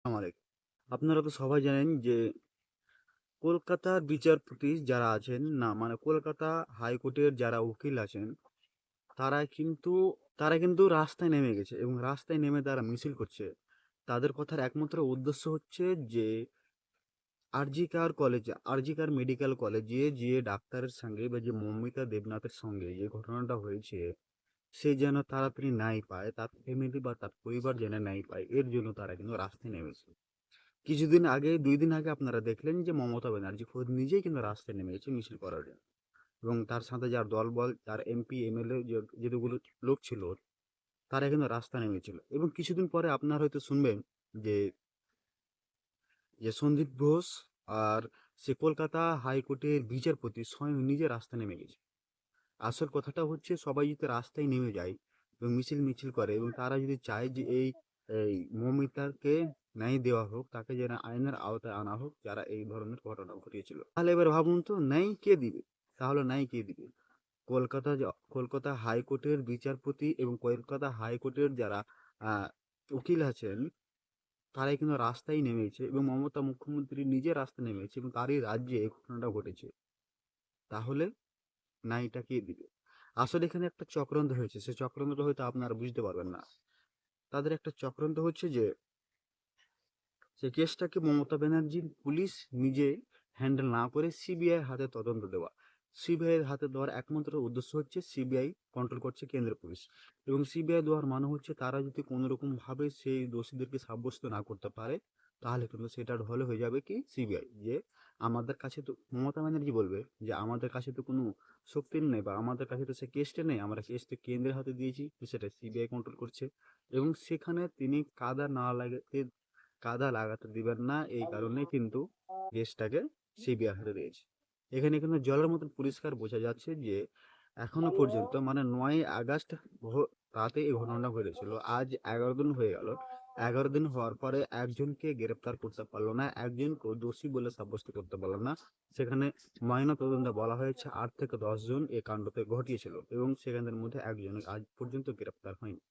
আলাইকুম। আপনারা তো সবাই জানেন যে কলকাতার বিচারপতি যারা আছেন না মানে কলকাতা হাইকোর্টের যারা উকিল আছেন তারা কিন্তু তারা কিন্তু রাস্তায় নেমে গেছে এবং রাস্তায় নেমে তারা মিছিল করছে। তাদের কথার একমাত্র উদ্দেশ্য হচ্ছে যে আরজিকার মেডিকেল কলেজে যে ডাক্তারের সঙ্গে বা যে মৌমিতা দেবনাথের সঙ্গে যে ঘটনাটা হয়েছে সে যেন তাড়াতাড়ি ন্যায় পায়, তার ফ্যামিলি বা তার পরিবার যেন ন্যায় পায়, এর জন্য তারা কিন্তু রাস্তায় নেমেছে। কিছুদিন আগে ২ দিন আগে আপনারা দেখলেন যে মমতা ব্যানার্জি খোদ নিজেই কিন্তু রাস্তায় নেমেছে মিছিল করার জন্য এবং তার সাথে যার দলবল তার এমপি এমএলএ যেগুলো লোক ছিল তারা কিন্তু রাস্তায় নেমেছিল এবং কিছুদিন পরে আপনারা হয়তো শুনবেন যে সন্দীপ ঘোষ আর সে কলকাতা হাইকোর্টের বিচারপতি স্বয়ং নিজে রাস্তায় নেমে গেছে। আসল কথাটা হচ্ছে সবাই যদি রাস্তায় নেমে যায় এবং মিছিল করে এবং তারা যদি চায় যে এই মৌমিতাকে ন্যায় দেওয়া হোক, তাকে যেন আইনের আওতায় আনা হোক যারা এই ধরনের ঘটনা ঘটিয়েছিল, তাহলে এবার ভাবুন তো ন্যায় কে দিবে? তাহলে ন্যায় কে দিবে? কলকাতা হাইকোর্টের বিচারপতি এবং কলকাতা হাইকোর্টের যারা আহ, উকিল আছেন তারাই কিন্তু রাস্তায় নেমেছে এবং মমতা মুখ্যমন্ত্রী নিজে রাস্তায় নেমেছে এবং তারই রাজ্যে এই ঘটনাটা ঘটেছে। তাহলে ন্যায়টা কে দিবে? আসলে এখানে একটা চক্রান্ত হয়েছে, সে চক্রান্তটা হয়তো আপনারা বুঝতে পারবেন না। তাদের একটা চক্রান্ত হচ্ছে যে সে কেসটাকে মমতা ব্যানার্জির পুলিশ নিজে হ্যান্ডেল না করে সিবিআই হাতে তদন্ত দেওয়া। সিবিআই এর হাতে দেওয়ার একমাত্র উদ্দেশ্য হচ্ছে সিবিআই কন্ট্রোল করছে কেন্দ্রীয় পুলিশ এবং সিবিআই দেওয়ার মানে হচ্ছে তারা যদি কোনো রকম ভাবে সেই দোষীদেরকে সাব্যস্ত না করতে পারে তাহলে কিন্তু সেটার হলে হয়ে যাবে কি সিবিআই যে আমাদের কাছে তো মমতা ব্যানার্জি বলবে যে আমাদের কাছে তো কোনো শক্তি নেই বা আমাদের কাছে তো সে কেসটা নেই, আমরা কেসটা কেন্দ্রের হাতে দিয়েছি, তো সেটা সিবিআই কন্ট্রোল করছে এবং সেখানে তিনি কাদা লাগাতে দিবেন না, এই কারণে কিন্তু কেসটাকে সিবিআই হাতে দিয়েছে। এখানে কিন্তু জলের মতন পরিষ্কার বোঝা যাচ্ছে যে এখনো পর্যন্ত মানে ৯ আগস্ট রাতে এই ঘটনাটা ঘটেছিল, আজ ১১ দিন হয়ে গেল। ১১ দিন হওয়ার পরে একজনকে গ্রেপ্তার করতে পারলো না, একজনকে দোষী বলে সাব্যস্ত করতে পারলো না। সেখানে ময়না তদন্তে বলা হয়েছে ৮ থেকে ১০ জন এই কাণ্ডকে ঘটিয়েছিল এবং সেখানের মধ্যে একজন আজ পর্যন্ত গ্রেপ্তার হয়নি।